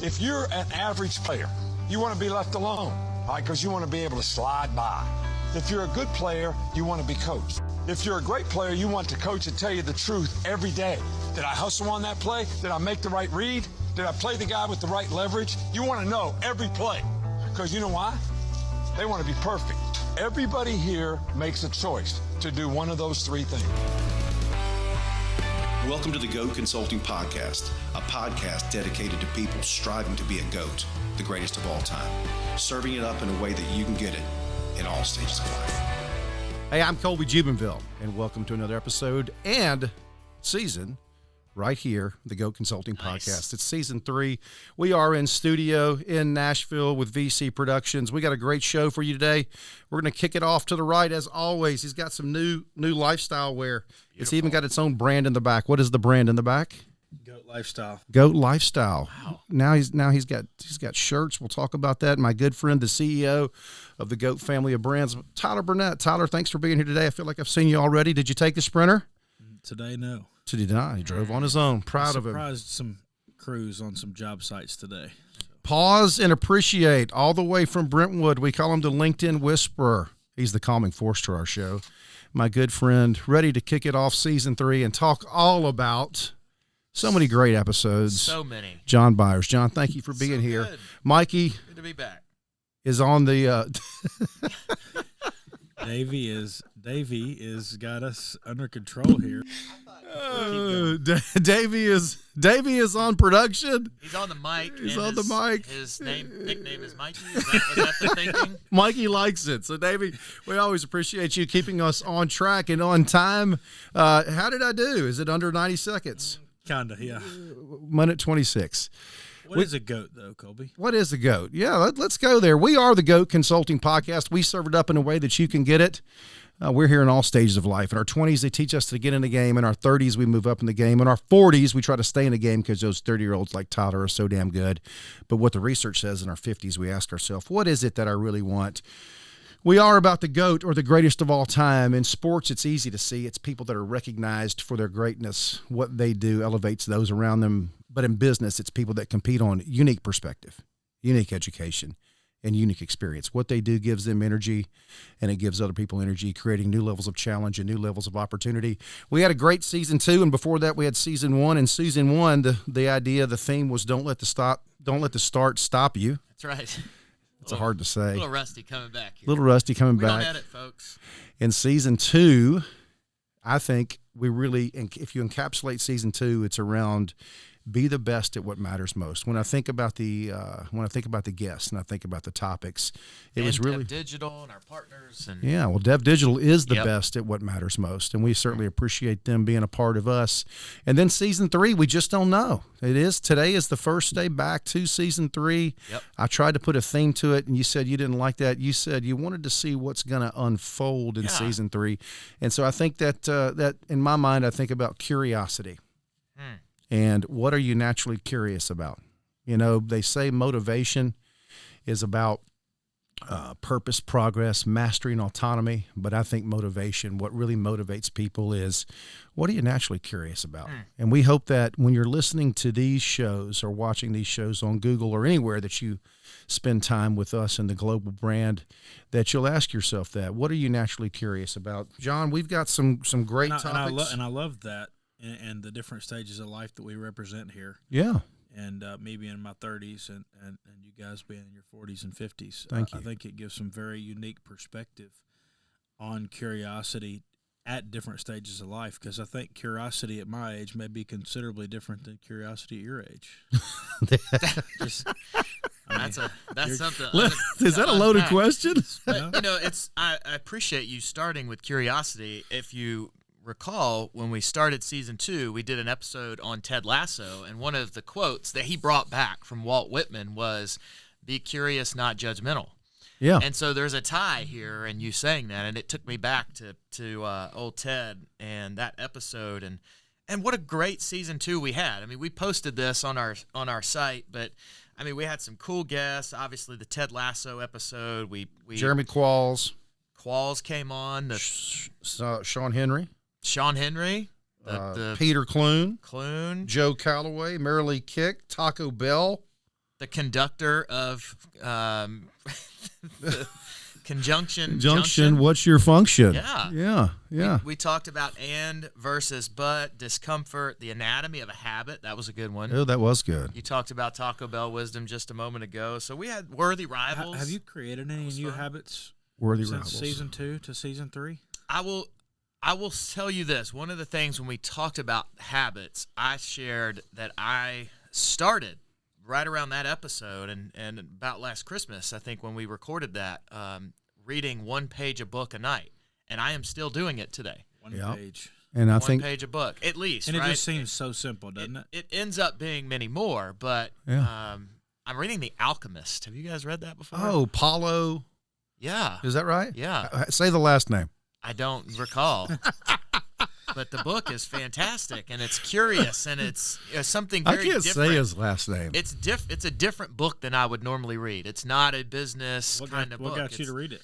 If you're an average player, you want to be left alone, all right, because you want to be able to slide by. If you're a good player, you want to be coached. If you're a great player, you want the coach to tell you the truth every day. Did I hustle on that play? Did I make the right read? Did I play the guy with the right leverage? You want to know every play, because you know why? They want to be perfect. Everybody here makes a choice to do one of those three things. Welcome to the GOAT Consulting Podcast, a podcast dedicated to people striving to be a GOAT, the greatest of all time, serving it up in a way that you can get it in all stages of life. Hey, I'm Colby Jubenville, and welcome to another episode and season right here, the GOAT Consulting Podcast. It's season 3. We are in studio in Nashville with VC Productions. We got a great show for you today. We're going to kick it off to the right as always. He's got some new lifestyle wear. Beautiful. It's even got its own brand in the back. What is the brand in the back? GOAT Lifestyle. GOAT Lifestyle. Wow. Now he's got shirts. We'll talk about that. My good friend, the CEO of the GOAT family of brands, Tyler Burnett. Tyler, thanks for being here today. I feel like I've seen you already. Did you take the Sprinter? Today, no. So did not. He drove on his own. Proud of him. Surprised some crews on some job sites today. Pause and appreciate all the way from Brentwood. We call him the LinkedIn Whisperer. He's the calming force to our show. My good friend, ready to kick it off season 3 and talk all about so many great episodes. So many. John Byers. John, thank you for being here. Good. Mikey. Good to be back. Is on the Davey is got us under control here. Davey is on production. He's on the mic. He's on the mic. His nickname is Mikey. Is that the thinking? Mikey likes it. So, Davey, we always appreciate you keeping us on track and on time. How did I do? Is it under 90 seconds? Kinda, yeah. Minute 26. What is a GOAT, though, Colby? What is a GOAT? Yeah, let's go there. We are the GOAT Consulting Podcast. We serve it up in a way that you can get it. We're here in all stages of life. In our 20s, they teach us to get in the game. In our 30s, we move up in the game. In our 40s, we try to stay in the game because those 30-year-olds like Tyler are so damn good. But what the research says in our 50s, we ask ourselves, what is it that I really want? We are about the GOAT, or the greatest of all time. In sports, it's easy to see. It's people that are recognized for their greatness. What they do elevates those around them. But in business, it's people that compete on unique perspective, unique education, and unique experience. What they do gives them energy, and it gives other people energy, creating new levels of challenge and new levels of opportunity. We had a great season 2, and before that, we had season 1. And season 1, the theme was don't let the start stop you. That's right. It's hard to say. A little rusty coming back here. We don't edit, folks. In season 2, I think we really, if you encapsulate season 2, it's around be the best at what matters most. When I think about the guests and I think about the topics, it was really Dev Digital and our partners. And yeah, well, Dev Digital is the best at what matters most, and we certainly appreciate them being a part of us. And then season 3, we just don't know. Today is the first day back to season 3. Yep. I tried to put a theme to it, and you said you didn't like that. You said you wanted to see what's going to unfold in season 3, and so I think that in my mind, I think about curiosity. And what are you naturally curious about? You know, they say motivation is about purpose, progress, mastery, and autonomy. But I think motivation, what really motivates people is what are you naturally curious about? And we hope that when you're listening to these shows or watching these shows on Google or anywhere that you spend time with us and the global brand, that you'll ask yourself that. What are you naturally curious about? John, we've got some great topics. And I love that. And the different stages of life that we represent here. Yeah. And me being in my 30s and you guys being in your 40s and 50s. Thank you. I think it gives some very unique perspective on curiosity at different stages of life, because I think curiosity at my age may be considerably different than curiosity at your age. That's something. Is that a loaded question? But, I appreciate you starting with curiosity. If you recall, when we started season 2, we did an episode on Ted Lasso, and one of the quotes that he brought back from Walt Whitman was, "Be curious, not judgmental." Yeah. And so there's a tie here, and you saying that, and it took me back to old Ted and that episode, and what a great season 2 we had. I mean, we posted this on our site, but I mean, we had some cool guests. Obviously, the Ted Lasso episode. We Jeremy Qualls came on. Sean Henry. The Peter Clune, Clune, Joe Calloway, Marilee Kick, Taco Bell, the conductor of the conjunction. Junction, what's your function? Yeah. Yeah. We talked about and versus but, discomfort, the anatomy of a habit. That was a good one. Oh, that was good. You talked about Taco Bell wisdom just a moment ago. So we had worthy rivals. Have you created any new habits Worthy since rivals. season 2 to season 3? I will tell you this. One of the things when we talked about habits, I shared that I started right around that episode and about last Christmas, I think, when we recorded that, reading one page a book a night. And I am still doing it today. One page. And I One think page a book, at least. And it right? just seems so simple, doesn't it? It ends up being many more, but I'm reading The Alchemist. Have you guys read that before? Oh, Paulo. Yeah. Is that right? Yeah. Say the last name. I don't recall. But the book is fantastic, and it's curious, and it's something very I can't different. say his last name. It's a different book than I would normally read. It's not a business kind of book. What got you to read it?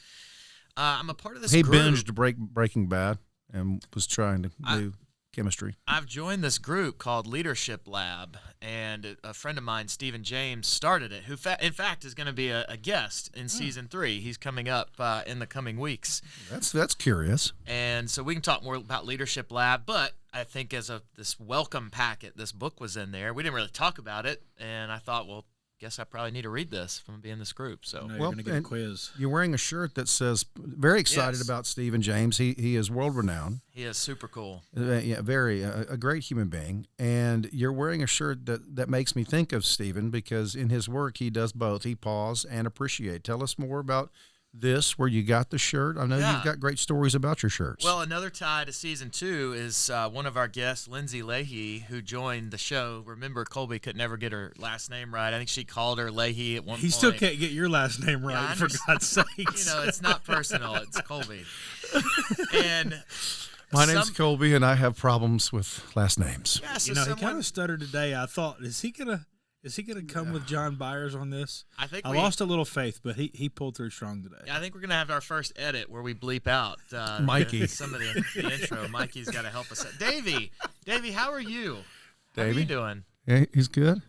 I'm a part of this He group. binged Breaking Bad and was trying to do chemistry. I've joined this group called Leadership Lab, and a friend of mine, Stephen James, started it, who in fact is going to be a guest in season 3. He's coming up in the coming weeks. That's curious. And so we can talk more about Leadership Lab, but I think as this welcome packet, this book was in there. We didn't really talk about it, and I thought, well, guess I probably need to read this if I'm going to be in this group. So No, you're going to get a quiz. You're wearing a shirt that says, very excited Yes. about Stephen James. He is world renowned. he is super cool. Yeah, very a great human being, and you're wearing a shirt that makes me think of Stephen because in his work he does both. He pause and appreciate. Tell us more about this, where you got the shirt. I know Yeah. you've got great stories about your shirts. Well, another tie to season 2 is one of our guests, Lindsay Leahy, who joined the show. Remember, Colby could never get her last name right. I think she called her Leahy at one point. He still can't get your last name Yeah, right, I for God's sake. it's not personal. It's Colby. And my name's Colby, and I have problems with last names. yeah, so He someone, kind of stuttered today. I thought, is he gonna come with John Byers on this? I think I lost a little faith, but he pulled through strong today. I think we're gonna have our first edit where we bleep out Mikey. some of the intro. Mikey's got to help us out. Davey, how are you? How are Davey? you doing? Yeah, he's good.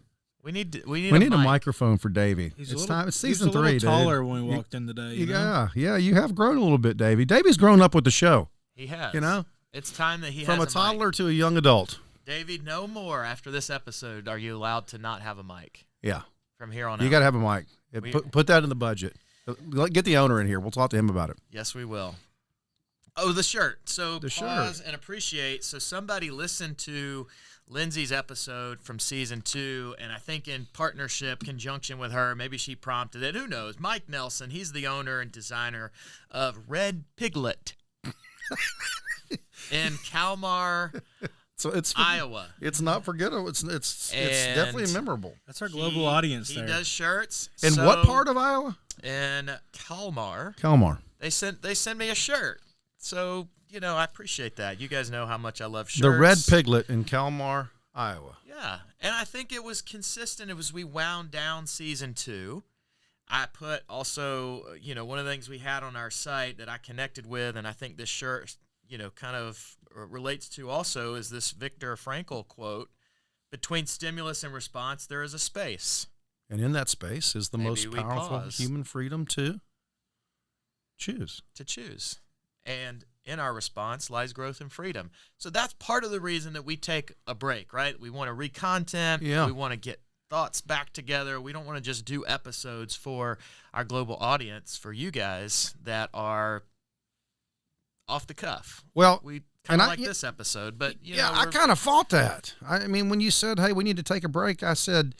We need a We need a mic. microphone for Davey. He's It's a little, time. It's he was season a little 3, dude. taller when we walked in today. You know? Yeah, you have grown a little bit, Davey. Davey's grown up with the show. He has. You know, it's time that he from a has toddler mic. to a young adult. Davey, no more after this episode are you allowed to not have a mic Yeah, from here on you out. got to have a mic. We- Put that in the budget. Get the owner in here. We'll talk to him about it. Yes, we will. Oh, the shirt. So The pause shirt. and appreciate. So somebody listened to Lindsay's episode from season 2, and I think in partnership, conjunction with her, maybe she prompted it. Who knows? Mike Nelson, he's the owner and designer of Red Piglet in Kalmar, So it's Iowa. It's not forgettable. It's And definitely memorable. That's our global audience He there. does shirts. In So, what part of Iowa? In Kalmar. Kalmar. They send me a shirt. So, I appreciate that. You guys know how much I love shirts. The Red Piglet in Kalmar, Iowa. Yeah. And I think it was consistent. It was we wound down season 2. I put also, one of the things we had on our site that I connected with, and I think this shirt, kind of relates to also, is this Viktor Frankl quote, between stimulus and response, there is a space. And in that space is the Maybe most we powerful pause. human freedom to choose. To choose. And in our response lies growth and freedom. So that's part of the reason that we take a break, right? We want to re-content. Yeah. We want to get thoughts back together. We don't want to just do episodes for our global audience, for you guys that are off the cuff. Well, We and kind of I- like this episode, but I kind of fought that. I mean, when you said, "Hey, we need to take a break," I said,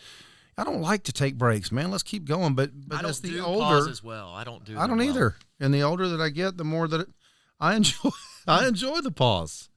"I don't like to take breaks, man. Let's keep going." But I as don't the do older, pauses well. I don't do. I them don't well. either. And the older that I get, the more that I enjoy. I enjoy the pause.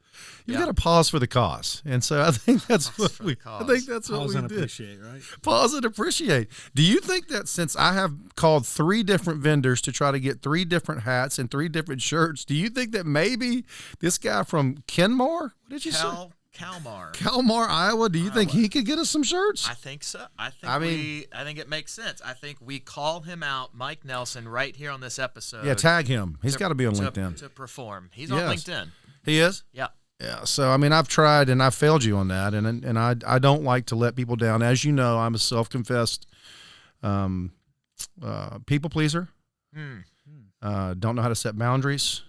You've Yeah. got to pause for the cause, and so I think that's Pause what for we. the I cause. think that's what Pause we and did. appreciate, right? Pause and appreciate. Do you think that since I have called 3 different vendors to try to get 3 different hats and 3 different shirts, do you think that maybe this guy from Kenmore, what did you say? Kalmar. Kalmar, Iowa, do you think he could get us some shirts? I think so. I I mean- think it makes sense. I think we call him out, Mike Nelson, right here on this episode. Yeah, tag him. He's got to be on to- LinkedIn. to perform. He's on Yes. LinkedIn. He is? Yeah. Yeah. So, I mean, I've tried and I failed you on that. And I don't like to let people down. As you know, I'm a self-confessed people pleaser, don't know how to set boundaries,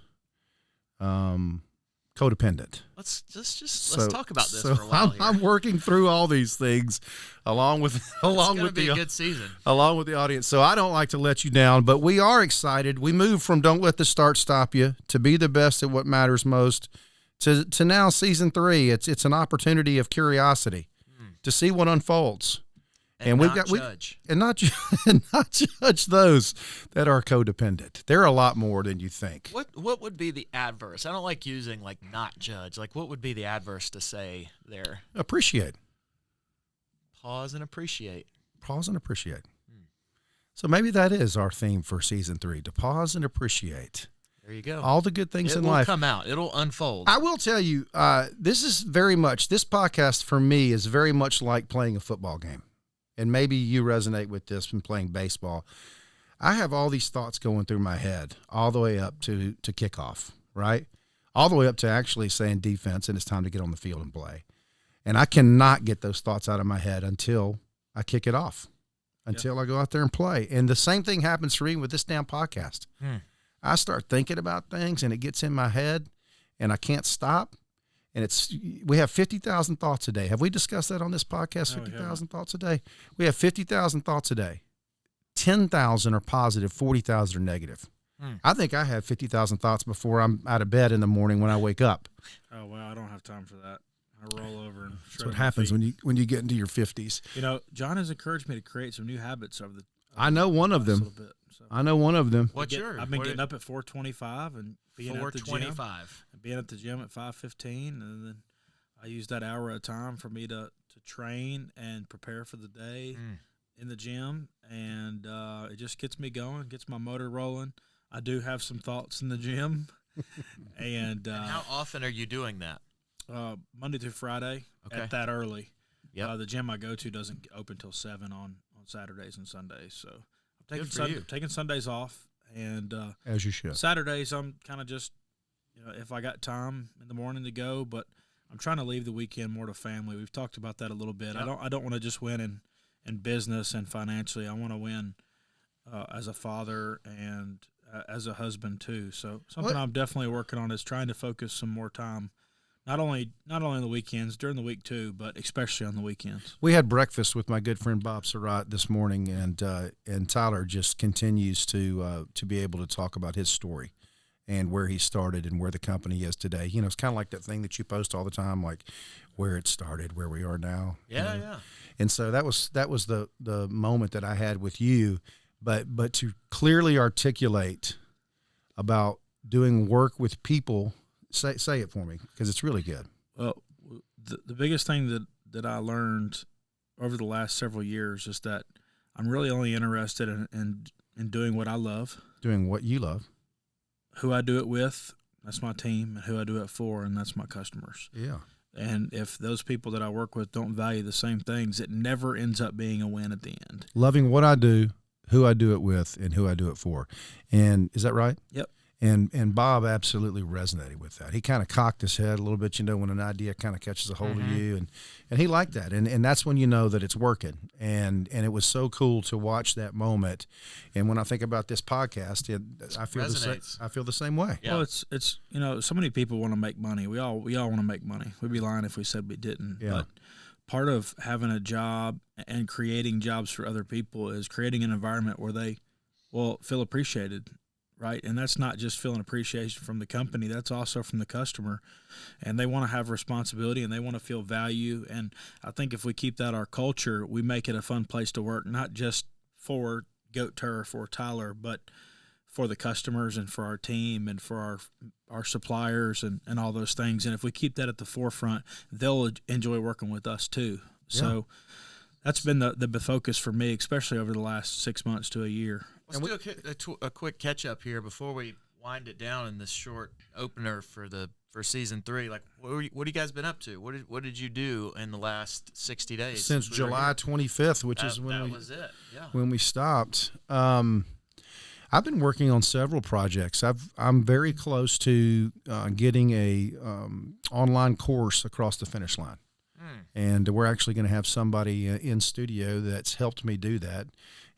codependent. Let's talk about this So for a while here. I'm working through all these things along with It's gonna be the a good season. along with the audience. So I don't like to let you down, but we are excited. We moved from don't let the start stop you to be the best at what matters most to now season 3. It's an opportunity of curiosity to see what unfolds. And we've not got judge. and not judge those that are codependent. There are a lot more than you think. What would be the adverse? I don't like using like not judge. Like what would be the adverse to say there? Appreciate. Pause and appreciate. Pause and appreciate. So maybe that is our theme for season 3, to pause and appreciate There you go. all the good things It in will life. come out. It'll unfold. I will tell you, this podcast for me is very much like playing a football game. And maybe you resonate with this from playing baseball. I have all these thoughts going through my head all the way up to kickoff, right? All the way up to actually saying defense and it's time to get on the field and play. And I cannot get those thoughts out of my head until I kick it off, until I go out there and play. And the same thing happens for me with this damn podcast. I start thinking about things and it gets in my head and I can't stop. And we have 50,000 thoughts a day. Have we discussed that on this podcast? 50,000 thoughts a day. We have 50,000 thoughts a day. 10,000 are positive, 40,000 are negative. I think I have 50,000 thoughts before I'm out of bed in the morning when I wake up. Oh, well, I don't have time for that. I roll over and That's what happens when you get into your 50s. You know, John has encouraged me to create some new habits over the I know one of them. last little bit, so. I know one of them. What's yours? I've been getting up at 4:25 and being at the gym. 4:25. Being at the gym at 5:15, and then I use that hour at a time for me to train and prepare for the day in the gym, and it just gets me going, gets my motor rolling. I do have some thoughts in the gym, and How often are you doing that? Monday through Friday at that early. Yep. The gym I go to doesn't open till 7 on Saturdays and Sundays, so I'm Good for you. taking Sundays off, and As you should. Saturdays I'm kind of just, if I got time in the morning to go, but I'm trying to leave the weekend more to family. We've talked about that a little bit. Yep. I don't want to just win in business and financially. I want to win as a father and as a husband too. So something I'm definitely working on is trying to focus some more time, not only on the weekends, during the week too, but especially on the weekends. We had breakfast with my good friend Bob Surratt this morning, and Tyler just continues to be able to talk about his story and where he started and where the company is today. You know, it's kind of like that thing that you post all the time, like where it started, where we are now. Yeah, you know? yeah. And so that was the moment that I had with you, but to clearly articulate about doing work with people. Say it for me, because it's really good. Well, the biggest thing that I learned over the last several years is that I'm really only interested in doing what I love. Doing what you love. Who I do it with, that's my team, and who I do it for, and that's my customers. Yeah. And if those people that I work with don't value the same things, it never ends up being a win at the end. Loving what I do, who I do it with, and who I do it for. And is that right? Yep. And Bob absolutely resonated with that. He kind of cocked his head a little bit, when an idea kind of catches a hold of you, and he liked that. And that's when you know that it's working. And it was so cool to watch that moment. And when I think about this podcast, I feel the same way. Yeah. Well, it's so many people want to make money. We all want to make money. We'd be lying if we said we didn't. Yeah. But part of having a job and creating jobs for other people is creating an environment where they will feel appreciated. Right. And that's not just feeling appreciation from the company. That's also from the customer. And they want to have responsibility and they want to feel value. And I think if we keep that our culture, we make it a fun place to work, not just for Goat Turf or Tyler, but for the customers and for our team and for our suppliers and all those things. And if we keep that at the forefront, they'll enjoy working with us too. Yeah. So that's been the focus for me, especially over the last 6 months to a year. Let's do a quick catch up here before we wind it down in this short opener for season 3. Like, what have you guys been up to? What did you do in the last 60 days Since July 25th, which is when was it. Yeah. when we stopped. I've been working on several projects. I'm very close to getting a online course across the finish line. And we're actually going to have somebody in studio that's helped me do that.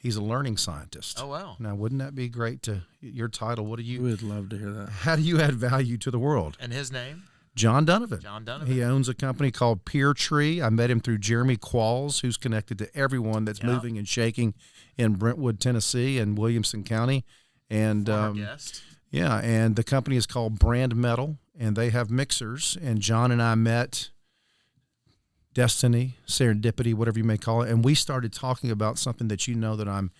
He's a learning scientist. Oh, wow. Now, wouldn't that be great to your title? What do We you, would love to hear that. how do you add value to the world? And his name? John Donovan. John Donovan. He owns a company called Peer Tree. I met him through Jeremy Qualls, who's connected to everyone that's moving and shaking in Brentwood, Tennessee, and Williamson County. And Guest. yeah, and the company is called Brand Metal, and they have mixers. And John and I met, destiny, serendipity, whatever you may call it, and we started talking about something that you know that I'm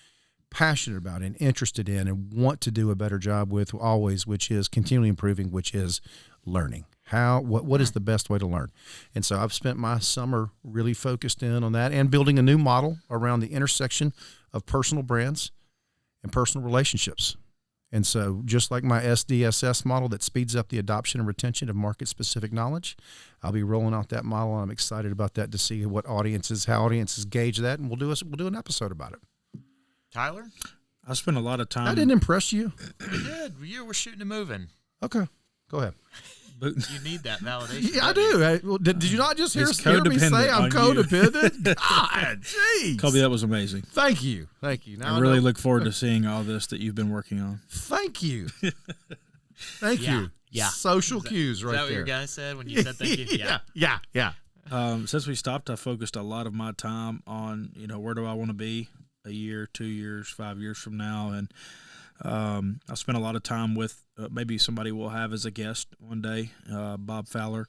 passionate about and interested in and want to do a better job with always, which is continually improving, which is learning. What is the best way to learn? And so I've spent my summer really focused in on that and building a new model around the intersection of personal brands and personal relationships. And so just like my SDSS model that speeds up the adoption and retention of market-specific knowledge, I'll be rolling out that model, and I'm excited about that to see how audiences gauge that, and we'll do an episode about it. Tyler? I spent a lot of time. That didn't impress you? You did. You were shooting and moving. Okay, go ahead. You need that validation. Yeah, I do. Did you not just hear It's me say codependent I'm on you. codependent? God, jeez. Colby, that was amazing. Thank you. Now I really know- look forward to seeing all this that you've been working on. Thank you. Thank Yeah, you. yeah. Social cues right Is that what there. your guy said when you said thank you? Yeah. Since we stopped, I focused a lot of my time on, where do I want to be a year, 2 years, 5 years from now. And I spent a lot of time with maybe somebody we'll have as a guest one day, Bob Fowler.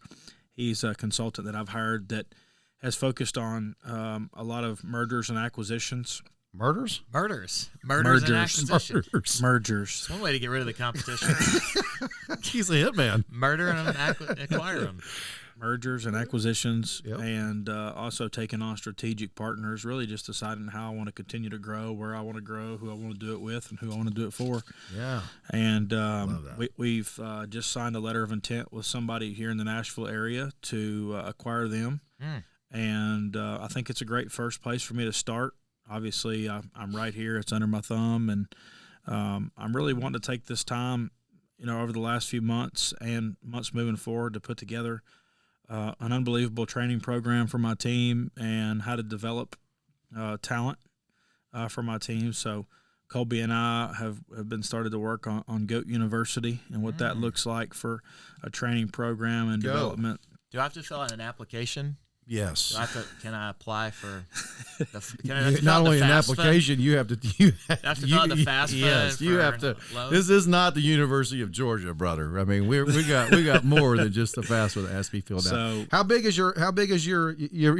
He's a consultant that I've hired that has focused on a lot of mergers and acquisitions. Murders? Murders and Mergers. acquisition. Mergers. It's one way to get rid of the competition. He's a hitman. Murder and acquire them. Mergers and acquisitions, Yep. and also taking on strategic partners, really just deciding how I want to continue to grow, where I want to grow, who I want to do it with, and who I want to do it for. Yeah. And that. we've just signed a letter of intent with somebody here in the Nashville area to acquire them. And I think it's a great first place for me to start. Obviously, I'm right here. It's under my thumb. And I'm really wanting to take this time, over the last few months and months moving forward to put together an unbelievable training program for my team and how to develop talent for my team. So Colby and I have been started to work on GOAT University and what that looks like for a training program and development. Do I have to fill out an application? Yes. Can I apply for Not only an application, you have to have to fill out the FAFSA Yes, you for have to. loan? This is not the University of Georgia, brother. I mean, we got more than just the FAFSA that has to be filled out. So How big is your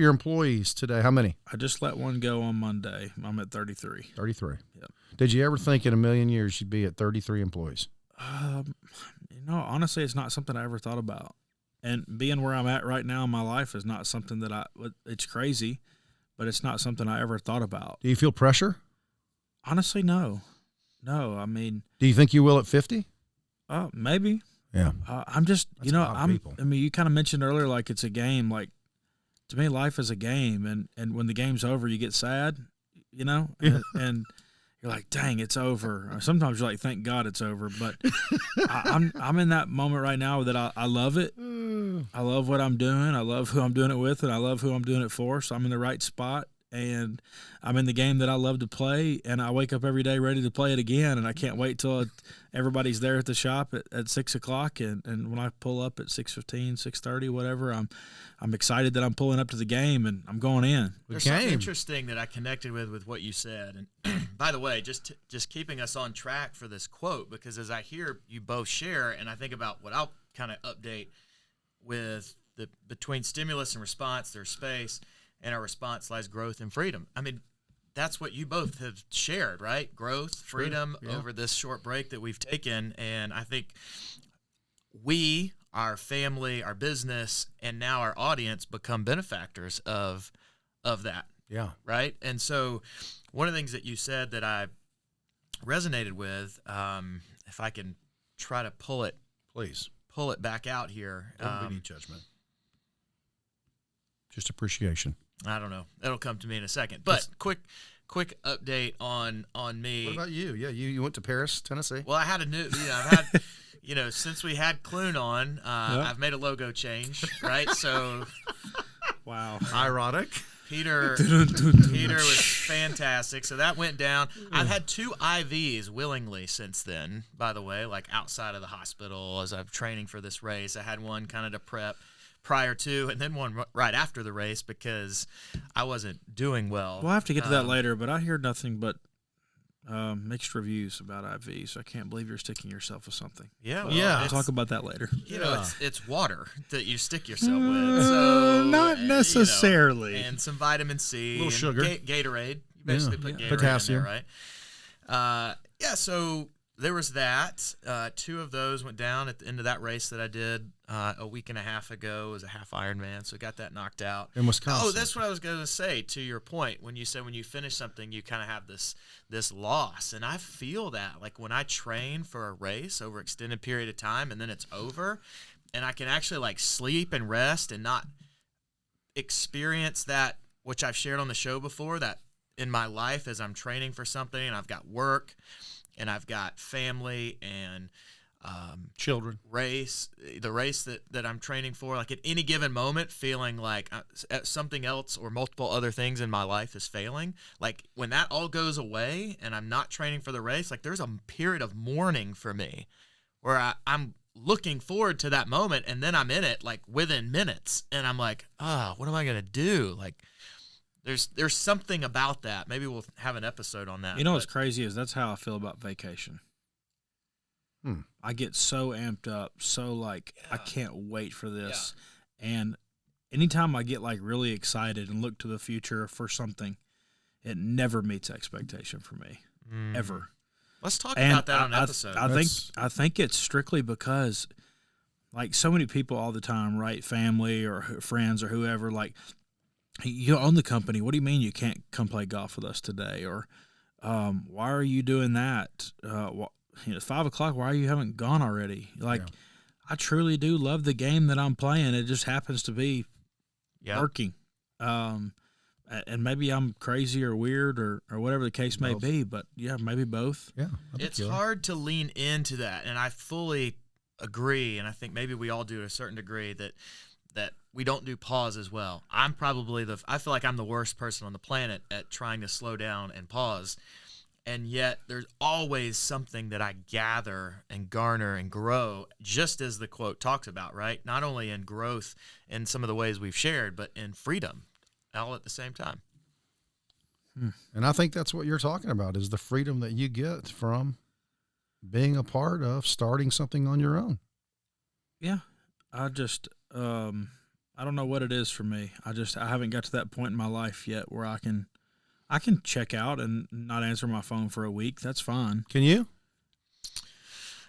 employees today? How many? I just let one go on Monday. I'm at 33. 33. Yep. Did you ever think in a million years you'd be at 33 employees? Honestly, it's not something I ever thought about. And being where I'm at right now in my life is not something that it's crazy, but it's not something I ever thought about. Do you feel pressure? Honestly, no. I mean, Do you think you will at 50? maybe. Yeah. I'm just, That's a lot of people. you kind of mentioned earlier, like it's a game. Like to me, life is a game. And when the game's over, you get sad, and you're like, dang, it's over. Or sometimes you're like, thank God it's over. But I'm in that moment right now that I love it. I love what I'm doing. I love who I'm doing it with, and I love who I'm doing it for. So I'm in the right spot, and I'm in the game that I love to play, and I wake up every day ready to play it again, and I can't wait till everybody's there at the shop at 6 o'clock, and when I pull up at 6:15, 6:30, whatever, I'm excited that I'm pulling up to the game, and I'm going in. There's something interesting that I connected with what you said. And by the way, just keeping us on track for this quote, because as I hear you both share, and I think about what I'll kind of update with between stimulus and response, there's space, and our response lies growth and freedom. I mean, that's what you both have shared, right? Growth, freedom over this short break that we've taken. And I think we, our family, our business, and now our audience become benefactors of that. Yeah. Right? And so one of the things that you said that I resonated with, if I can try to pull it back out here. Don't be any judgment. Just appreciation. I don't know. It'll come to me in a second. But quick update on me. What about you? Yeah, you went to Paris, Tennessee. Well, I had I've had, since we had Clune on, I've made a logo change, right? So Wow. Ironic. Peter was fantastic. So that went down. I've had 2 IVs willingly since then, by the way, like outside of the hospital as I'm training for this race. I had one kind of to prep prior to, and then one right after the race because I wasn't doing well. We'll have to get to that later, but I hear nothing but mixed reviews about IVs. I can't believe you're sticking yourself with something. Yeah, But well, we'll talk about that later. You know, it's water that you stick yourself with. So Not necessarily. And some vitamin C. A little sugar. Gatorade. You basically put Gatorade Potassium. in there, right? So there was that. 2 of those went down at the end of that race that I did a week and a half ago. It was a half Ironman, so got that knocked out. In Wisconsin. Oh, that's what I was going to say, to your point. When you said when you finish something, you kind of have this loss. And I feel that. Like when I train for a race over an extended period of time and then it's over, and I can actually like sleep and rest and not experience that, which I've shared on the show before, that in my life as I'm training for something and I've got work and I've got family and children, the race that I'm training for, like at any given moment feeling like something else or multiple other things in my life is failing, like when that all goes away and I'm not training for the race, like there's a period of mourning for me where I'm looking forward to that moment and then I'm in it like within minutes and I'm like, what am I going to do? Like there's something about that. Maybe we'll have an episode on that. You know what's crazy is that's how I feel about vacation. I get so amped up, so like I can't wait for this. Yeah. And anytime I get like really excited and look to the future for something, it never meets expectation for me, ever. Let's talk about that on an episode. I think it's strictly because like so many people all the time, right? Family or friends or whoever, like, you own the company. What do you mean you can't come play golf with us today? Or why are you doing that? It's 5 o'clock. Why you haven't gone already? Like, I truly do love the game that I'm playing. It just happens to be working. And maybe I'm crazy or weird or whatever the case may be. But yeah, maybe both. Yeah, it's hard to lean into that, and I fully agree. And I think maybe we all do to a certain degree that we don't do pause as well. I'm probably I feel like I'm the worst person on the planet at trying to slow down and pause. And yet there's always something that I gather and garner and grow, just as the quote talks about, right? Not only in growth in some of the ways we've shared, but in freedom all at the same time. And I think that's what you're talking about, is the freedom that you get from being a part of starting something on your own. Yeah. I just, I don't know what it is for me. I haven't got to that point in my life yet where I can check out and not answer my phone for a week. That's fine. Can you?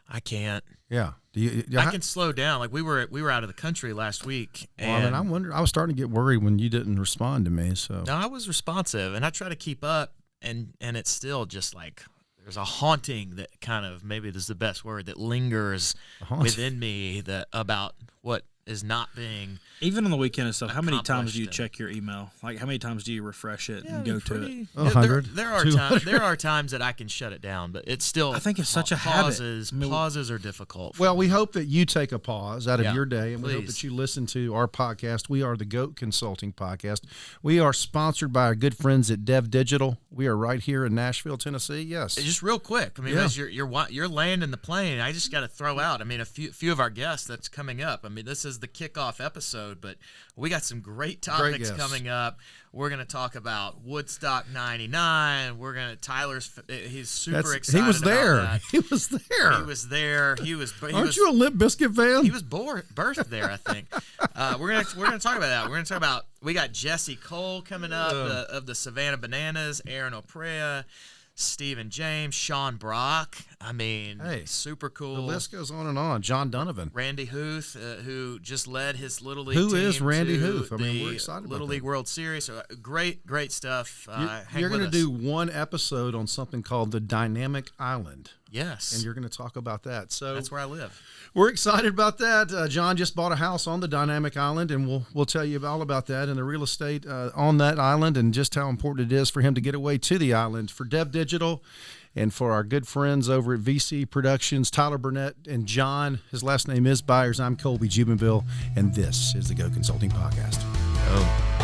I can't. Yeah. I can slow down. Like we were out of the country last week. And I was starting to get worried when you didn't respond to me. So no, I was responsive and I try to keep up and it's still just like there's a haunting that kind of, maybe this is the best word, that lingers within me about what is not being even on the weekend and stuff. How many times do you check your email? Like how many times do you refresh it and go to it? 100. There are times that I can shut it down, but it's still. I think it's such a habit. Pauses are difficult. Well, we hope that you take a pause out of your day, and we hope please. that you listen to our podcast. We are the GOAT Consulting Podcast. We are sponsored by our good friends at Dev Digital. We are right here in Nashville, Tennessee. Yes. Just real quick. I mean, as you're landing the plane, I just got to throw out. I mean, a few of our guests that's coming up. I mean, this is the kickoff episode, but we got some great topics coming up. We're going to talk about Woodstock 99. He's super excited. He was there. About that. He was there. He was there. Aren't you a Limp Bizkit fan? He was birthed there, I think. We're gonna talk about that. We're gonna talk about, we got Jesse Cole coming up of the Savannah Bananas, Aaron Oprea, Stephen James, Sean Brock. I mean, super cool. The list goes on and on. John Donovan. Randy Huth, who just led his Little League team. Who is Randy Huth? I mean, we're excited about Little League World Series. So great stuff. You're going to do one episode on something called the Dynamic Island. Yes. And you're going to talk about that. So that's where I live. We're excited about that. John just bought a house on the Dynamic Island, and we'll tell you all about that and the real estate on that island and just how important it is for him to get away to the island. For Dev Digital and for our good friends over at VC Productions, Tyler Burnett and John, his last name is Byers. I'm Colby Jubenville, and this is the Go Consulting Podcast. Oh.